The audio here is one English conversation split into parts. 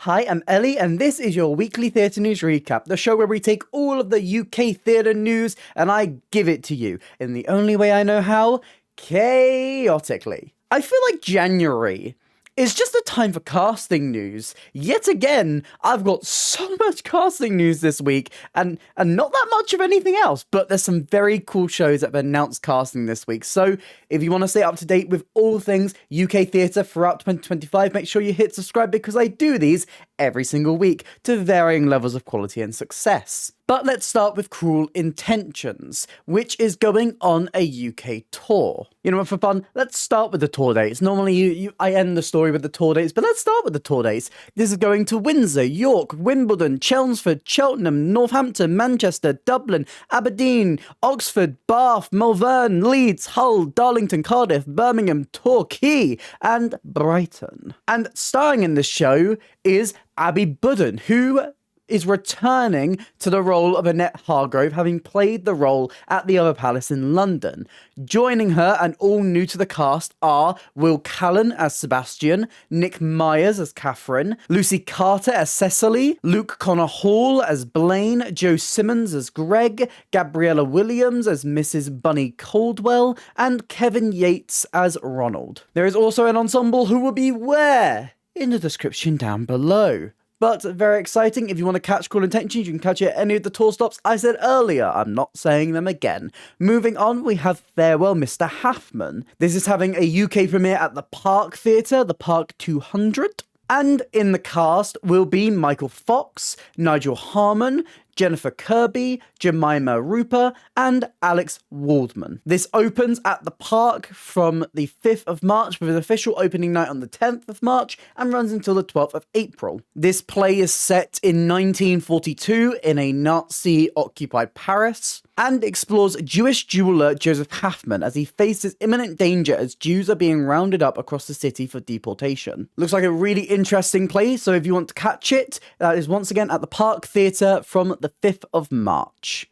Hi, I'm Ellie, and this is your weekly theatre news recap, the show where we take all of the UK theatre news and I give it to you in the only way I know how, chaotically. I feel like January is just a time for casting news. Yet again, I've got so much casting news this week, and not that much of anything else, but there's some very cool shows that have announced casting this week. So if you want to stay up to date with all things UK theatre throughout 2025, make sure you hit subscribe because I do these every single week to varying levels of quality and success. But let's start with Cruel Intentions, which is going on a UK tour. You know what, for fun, let's start with the tour dates. Normally I end the story with the tour dates, but let's start with the tour dates. This is going to Windsor, York, Wimbledon, Chelmsford, Cheltenham, Northampton, Manchester, Dublin, Aberdeen, Oxford, Bath, Malvern, Leeds, Hull, Darlington, Cardiff, Birmingham, Torquay, and Brighton. And starring in this show is Abby Budden, who is returning to the role of Annette Hargrove, having played the role at the Other Palace in London. Joining her and all new to the cast are Will Callan as Sebastian, Nick Myers as Catherine, Lucy Carter as Cecily, Luke Connor Hall as Blaine, Joe Simmons as Greg, Gabriella Williams as Mrs. Bunny Caldwell, and Kevin Yates as Ronald. There is also an ensemble who will be Ware in the description down below. But very exciting. If you want to catch Cruel Intentions, you can catch it at any of the tour stops I said earlier. I'm not saying them again. Moving on, we have Farewell Mr. Halfman. This is having a UK premiere at the Park Theatre, the Park 200. And in the cast will be Michael Fox, Nigel Harmon, Jennifer Kirby, Jemima Rooper, and Alex Waldman. This opens at the Park from the 5th of March with an official opening night on the 10th of March and runs until the 12th of April. This play is set in 1942 in a Nazi-occupied Paris and explores Jewish jeweller Joseph Halfman as he faces imminent danger as Jews are being rounded up across the city for deportation. Looks like a really interesting play, so if you want to catch it, that is once again at the Park Theatre from the 5th of March.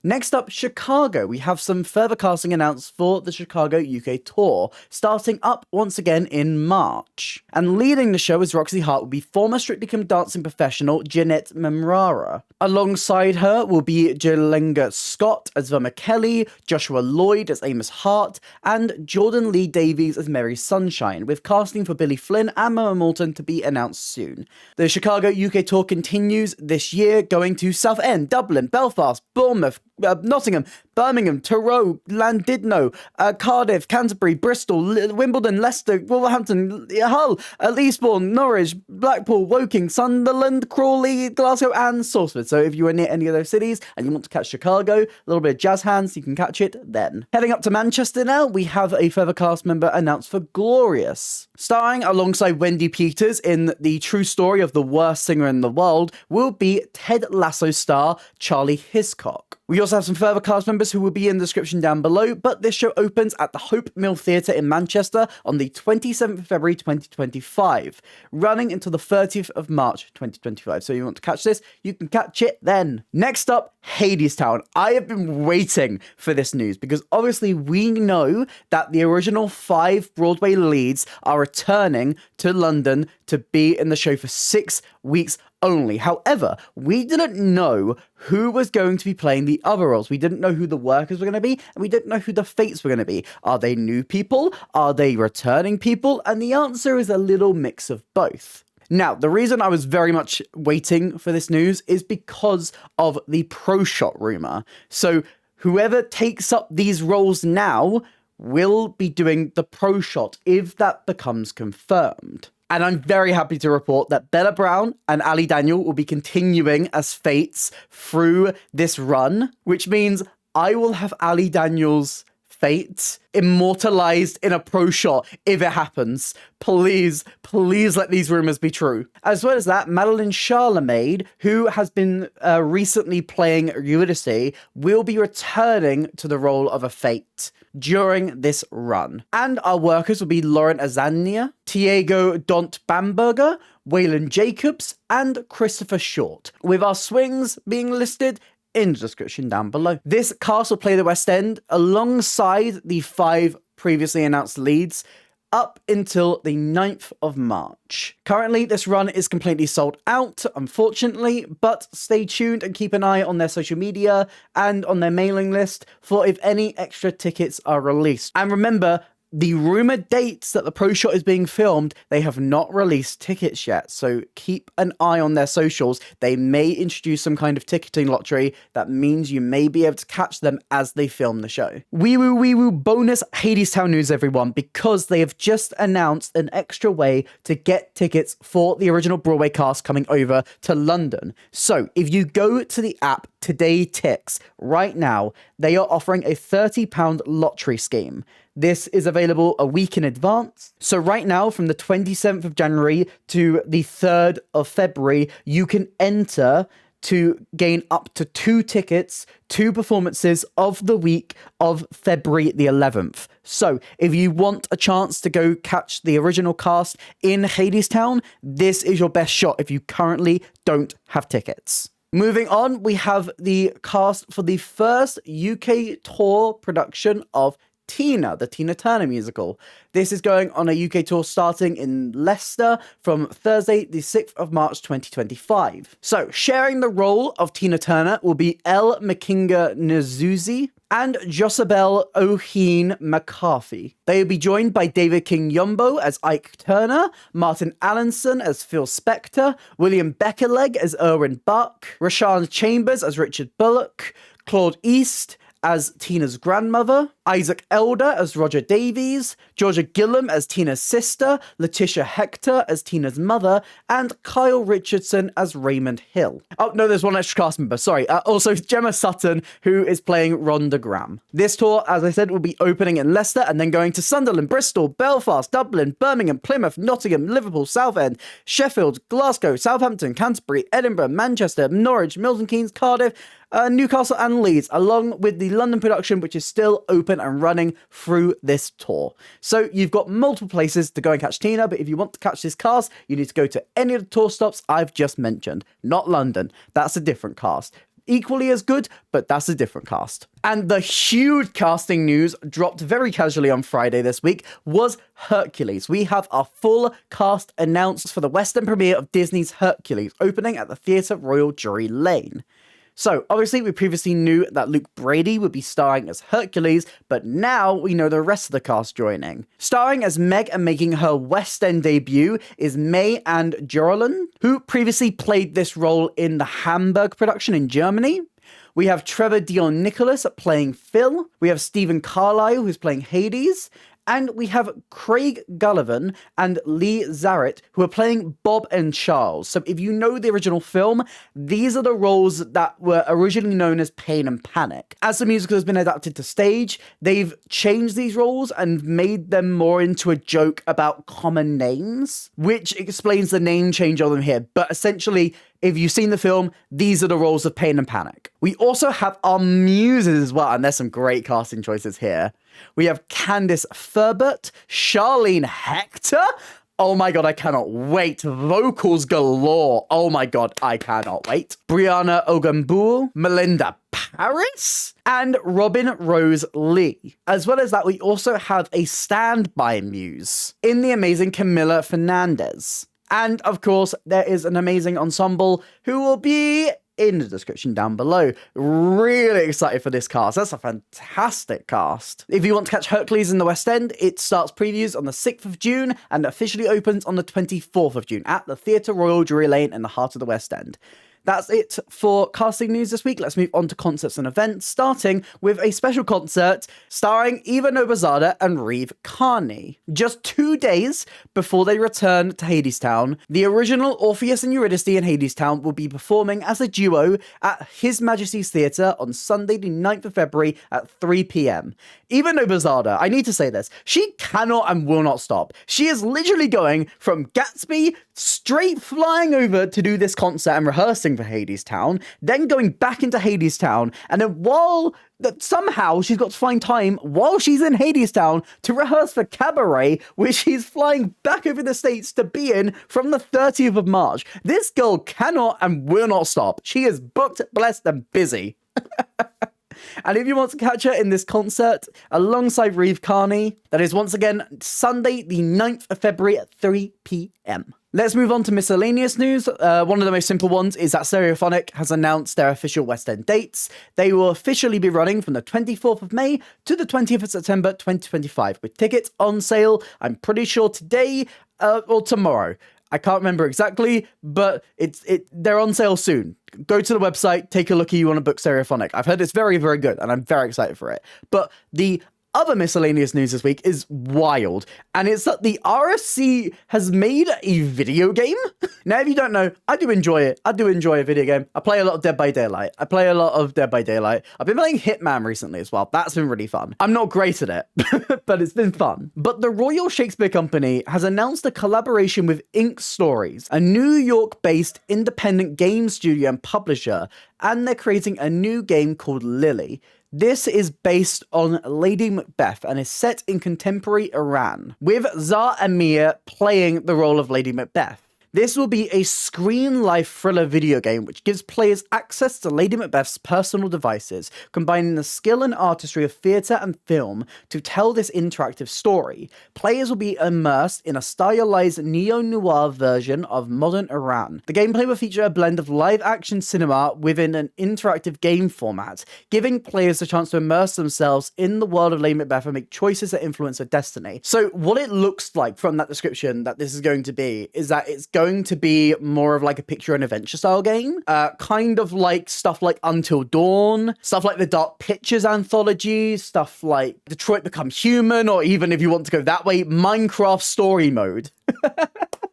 Next up, Chicago. We have some further casting announced for the Chicago UK tour, starting up once again in March. And leading the show as Roxy Hart will be former Strictly Come Dancing professional Jeanette Memrara. Alongside her will be Jalenga Scott as Viquichele, Joshua Lloyd as Amos Hart, and Jordan Lee Davies as Mary Sunshine, with casting for Billy Flynn and Mama Moulton to be announced soon. The Chicago UK tour continues this year, going to Southend, Dublin, Belfast, Bournemouth, Nottingham, Birmingham, Truro, Llandudno, Cardiff, Canterbury, Bristol, Wimbledon, Leicester, Wolverhampton, Hull, Eastbourne, Norwich, Blackpool, Woking, Sunderland, Crawley, Glasgow, and Salford. So if you are near any of those cities and you want to catch Chicago, a little bit of jazz hands, you can catch it then. Heading up to Manchester now, we have a further cast member announced for Glorious. Starring alongside Wendy Peters in the true story of the worst singer in the world will be Ted Lasso star Charlie Hiscock. We also have some further cast members who will be in the description down below, but this show opens at the Hope Mill Theatre in Manchester on the 27th of February 2025, running until the 30th of March 2025. So if you want to catch this, you can catch it then. Next up, Hadestown. I have been waiting for this news because obviously we know that the original 5 Broadway leads are returning to London to be in the show for 6 weeks only. However, we didn't know who was going to be playing the other roles. We didn't know who the workers were going to be, and we didn't know who the fates were going to be. Are they new people? Are they returning people? And the answer is a little mix of both. Now, the reason I was very much waiting for this news is because of the pro shot rumor. So whoever takes up these roles now will be doing the pro shot if that becomes confirmed. And I'm very happy to report that Bella Brown and Ali Daniel will be continuing as Fates through this run, which means I will have Ali Daniel's Fate immortalized in a pro shot if it happens. Please let these rumors be true. As well as that, Madeline Charlemagne, who has been recently playing Eurydice, will be returning to the role of a Fate during this run. And our workers will be Lauren Azania, Tiago Dont Bamberger, Waylon Jacobs, and Christopher Short, with our swings being listed in the description down below. This cast will play the West End alongside the 5 previously announced leads, up until the 9th of March. Currently, this run is completely sold out, unfortunately, but stay tuned and keep an eye on their social media and on their mailing list for if any extra tickets are released. And remember, the rumoured dates that the pro shot is being filmed, they have not released tickets yet, so keep an eye on their socials. They may introduce some kind of ticketing lottery that means you may be able to catch them as they film the show. Wee woo bonus Hadestown news, everyone, because they have just announced an extra way to get tickets for the original Broadway cast coming over to London. So if you go to the app Today Ticks right now, they are offering a £30 lottery scheme. This is available a week in advance. So right now, from the 27th of January to the 3rd of February, you can enter to gain up to 2 tickets, 2 performances of the week of February the 11th. So if you want a chance to go catch the original cast in Hadestown, this is your best shot if you currently don't have tickets. Moving on, we have the cast for the first UK tour production of Tina, the Tina Turner musical. This is going on a UK tour starting in Leicester from Thursday, the 6th of March 2025. So, sharing the role of Tina Turner will be Elle Makinga-Nzuzi and Josabel O'Heen McCarthy. They will be joined by David King Yombo as Ike Turner, Martyn Allinson as Phil Spector, William Beckerleg as Erwin Buck, Rashaan Chambers as Richard Bullock, Claude East as Tina's grandmother, Isaac Elder as Roger Davies, Georgia Gillam as Tina's sister, Letitia Hector as Tina's mother, and Kyle Richardson as Raymond Hill. Oh, no, there's one extra cast member, sorry. Also, Gemma Sutton, who is playing Rhonda Graham. This tour, as I said, will be opening in Leicester and then going to Sunderland, Bristol, Belfast, Dublin, Birmingham, Plymouth, Nottingham, Liverpool, Southend, Sheffield, Glasgow, Southampton, Canterbury, Edinburgh, Manchester, Norwich, Milton Keynes, Cardiff, Newcastle and Leeds, along with the London production, which is still open and running through this tour. So you've got multiple places to go and catch Tina, but if you want to catch this cast, you need to go to any of the tour stops I've just mentioned. Not London. That's a different cast. Equally as good, but that's a different cast. And the huge casting news dropped very casually on Friday this week was Hercules. We have our full cast announced for the West End premiere of Disney's Hercules, opening at the Theatre Royal Drury Lane. So, obviously, we previously knew that Luke Brady would be starring as Hercules, but now we know the rest of the cast joining. Starring as Meg and making her West End debut is May-Anne Jorolan, who previously played this role in the Hamburg production in Germany. We have Trevor Dion Nicholas playing Phil. We have Stephen Carlyle, who's playing Hades. And we have Craig Gullivan and Lee Zarrett, who are playing Bob and Charles. So if you know the original film, these are the roles that were originally known as Pain and Panic. As the musical has been adapted to stage, they've changed these roles and made them more into a joke about common names, which explains the name change on them here. But essentially, if you've seen the film, these are the roles of Pain and Panic. We also have our muses as well, and there's some great casting choices here. We have Candice Furbert, Charlene Hector. Oh my god, I cannot wait. Vocals galore. Oh my god, I cannot wait. Brianna Ogunbul, Melinda Paris, and Robin Rose Lee. As well as that, we also have a standby muse in the amazing Camilla Fernandez. And of course, there is an amazing ensemble who will be in the description down below. Really excited for this cast. That's a fantastic cast. If you want to catch Hercules in the West End, it starts previews on the 6th of June and officially opens on the 24th of June at the Theatre Royal Drury Lane in the heart of the West End. That's it for casting news this week. Let's move on to concerts and events, starting with a special concert starring Eva Noblezada and Reeve Carney. Just 2 days before they return to Hadestown, the original Orpheus and Eurydice in Hadestown will be performing as a duo at His Majesty's Theatre on Sunday the 9th of February at 3 p.m. Eva Noblezada, I need to say this, she cannot and will not stop. She is literally going from Gatsby straight flying over to do this concert and rehearsing for Hadestown, then going back into Hadestown, and then somehow she's got to find time while she's in Hadestown to rehearse for Cabaret, which she's flying back over the States to be in from the 30th of March. This girl cannot and will not stop. She is booked, blessed, and busy. And if you want to catch her in this concert alongside Reeve Carney, that is once again Sunday, the 9th of February at 3 p.m. Let's move on to miscellaneous news. One of the most simple ones is that Stereophonic has announced their official West End dates. They will officially be running from the 24th of May to the 20th of September 2025, with tickets on sale, I'm pretty sure today or tomorrow. I can't remember exactly, but they're on sale soon. Go to the website, take a look if you want to book Stereophonic. I've heard it's very, very good, and I'm very excited for it. But the other miscellaneous news this week is wild, and it's that the RSC has made a video game. Now, if you don't know, I do enjoy it. I do enjoy a video game. I play a lot of Dead by Daylight. I've been playing Hitman recently as well. That's been really fun. I'm not great at it, but it's been fun. But the Royal Shakespeare Company has announced a collaboration with Ink Stories, a New York-based independent game studio and publisher, and they're creating a new game called Lily. This is based on Lady Macbeth and is set in contemporary Iran, with Zara Amir playing the role of Lady Macbeth. This will be a screen-life thriller video game which gives players access to Lady Macbeth's personal devices, combining the skill and artistry of theatre and film to tell this interactive story. Players will be immersed in a stylized neo-noir version of modern Iran. The gameplay will feature a blend of live-action cinema within an interactive game format, giving players the chance to immerse themselves in the world of Lady Macbeth and make choices that influence their destiny. So what it looks like from that description that this is going to be is that it's going to be more of like a picture and adventure style game, kind of like stuff like Until Dawn, stuff like the Dark Pictures anthology, stuff like Detroit Become Human, or even if you want to go that way, Minecraft story mode.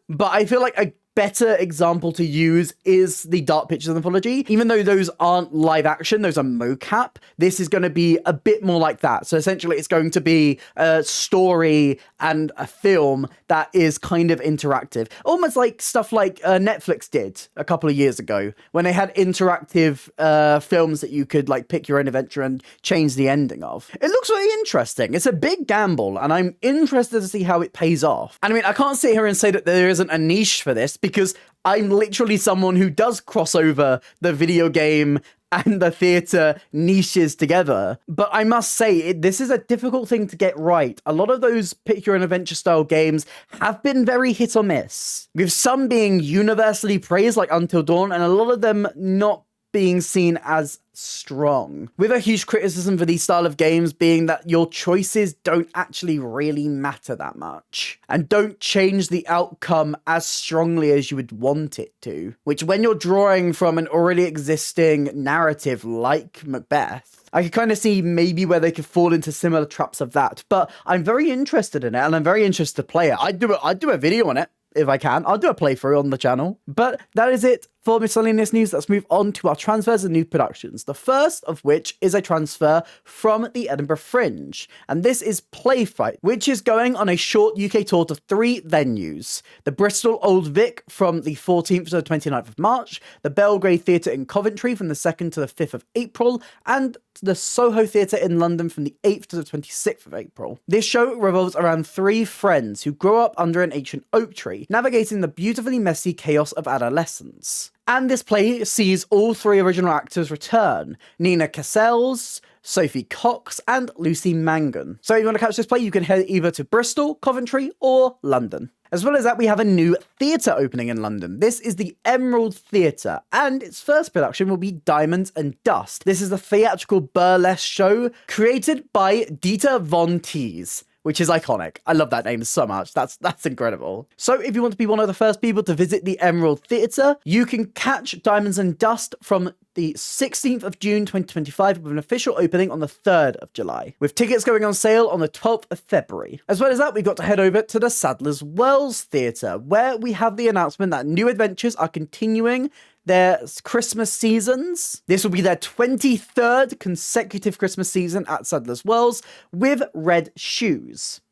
But I feel like a better example to use is the Dark Pictures anthology. Even though those aren't live action, those are mocap, this is going to be a bit more like that. So essentially it's going to be a story and a film that is kind of interactive. Almost like stuff like Netflix did a couple of years ago when they had interactive films that you could like pick your own adventure and change the ending of. It looks really interesting. It's a big gamble and I'm interested to see how it pays off. And I mean, I can't sit here and say that there isn't a niche for this, because I'm literally someone who does cross over the video game and the theatre niches together. But I must say, this is a difficult thing to get right. A lot of those picture and adventure style games have been very hit or miss, with some being universally praised like Until Dawn, and a lot of them not being seen as strong. With a huge criticism for these style of games being that your choices don't actually really matter that much, and don't change the outcome as strongly as you would want it to. Which, when you're drawing from an already existing narrative like Macbeth, I could kind of see maybe where they could fall into similar traps of that. But I'm very interested in it, and I'm very interested to play it. I'd do a video on it if I can. I'll do a playthrough on the channel. But that is it for miscellaneous news. Let's move on to our transfers and new productions. The first of which is a transfer from the Edinburgh Fringe. And this is Playfight, which is going on a short UK tour to 3 venues. The Bristol Old Vic from the 14th to the 29th of March, the Belgrade Theatre in Coventry from the 2nd to the 5th of April, and the Soho Theatre in London from the 8th to the 26th of April. This show revolves around 3 friends who grow up under an ancient oak tree, navigating the beautifully messy chaos of adolescence. And this play sees all 3 original actors return: Nina Cassells, Sophie Cox, and Lucy Mangan. So if you want to catch this play, you can head either to Bristol, Coventry, or London. As well as that, we have a new theatre opening in London. This is the Emerald Theatre, and its first production will be Diamonds and Dust. This is a theatrical burlesque show created by Dieter von Teese, which is iconic. I love that name so much. That's incredible. So if you want to be one of the first people to visit the Emerald Theatre, you can catch Diamonds and Dust from the 16th of June 2025 with an official opening on the 3rd of July, with tickets going on sale on the 12th of February. As well as that, we've got to head over to the Sadler's Wells Theatre, where we have the announcement that New Adventures are continuing their Christmas seasons. This will be their 23rd consecutive Christmas season at Sadler's Wells with Red Shoes.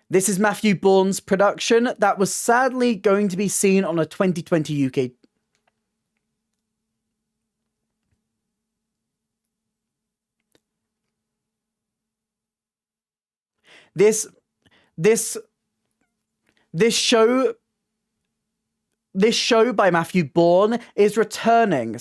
This is Matthew Bourne's production that was sadly going to be seen on a 2020 UK. This show by Matthew Bourne is returning.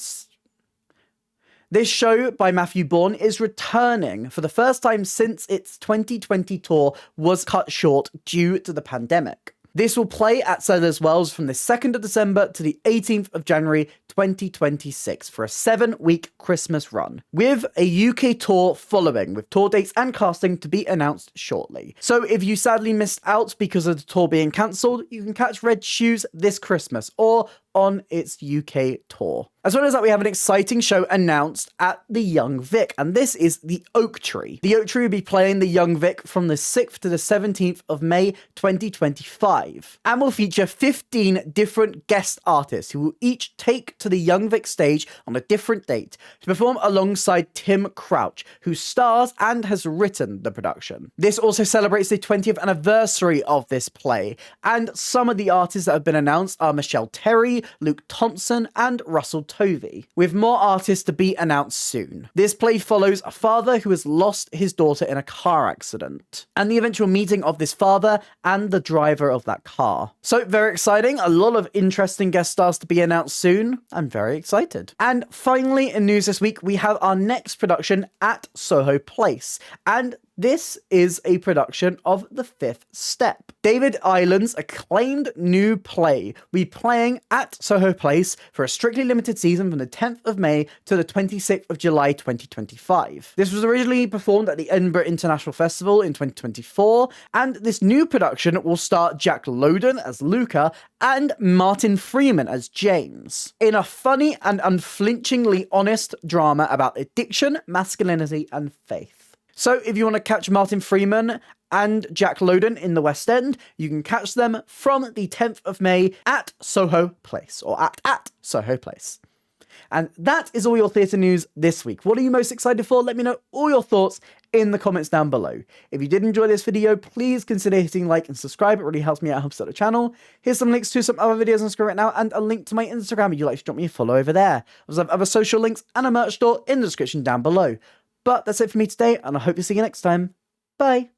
This show by Matthew Bourne is returning for the first time since its 2020 tour was cut short due to the pandemic. This will play at Sadler's Wells from the 2nd of December to the 18th of January 2026 for a 7-week Christmas run, with a UK tour following, with tour dates and casting to be announced shortly. So if you sadly missed out because of the tour being cancelled, you can catch Red Shoes this Christmas or on its UK tour. As well as that, we have an exciting show announced at the Young Vic, and this is the Oak Tree. The Oak Tree will be playing the Young Vic from the 6th to the 17th of May 2025, and will feature 15 different guest artists who will each take to the Young Vic stage on a different date to perform alongside Tim Crouch, who stars and has written the production. This also celebrates the 20th anniversary of this play, and some of the artists that have been announced are Michelle Terry, Luke Thompson, and Russell Tovey, with more artists to be announced soon. This play follows a father who has lost his daughter in a car accident, and the eventual meeting of this father and the driver of that car. So very exciting, a lot of interesting guest stars to be announced soon. I'm very excited. And finally, in news this week, we have our next production at Soho Place, and this is a production of The Fifth Step. David Ireland's acclaimed new play will be playing at Soho Place for a strictly limited season from the 10th of May to the 26th of July 2025. This was originally performed at the Edinburgh International Festival in 2024, and this new production will star Jack Lowden as Luca and Martyn Freeman as James, in a funny and unflinchingly honest drama about addiction, masculinity, and faith. So if you want to catch Martyn Freeman and Jack Lowden in the West End, you can catch them from the 10th of May at Soho Place, or at Soho Place. And that is all your theatre news this week. What are you most excited for? Let me know all your thoughts in the comments down below. If you did enjoy this video, please consider hitting like and subscribe. It really helps me out, helps out the channel. Here's some links to some other videos on screen right now, and a link to my Instagram if you'd like to drop me a follow over there. I also have other social links and a merch store in the description down below. But that's it for me today, and I hope to see you next time. Bye!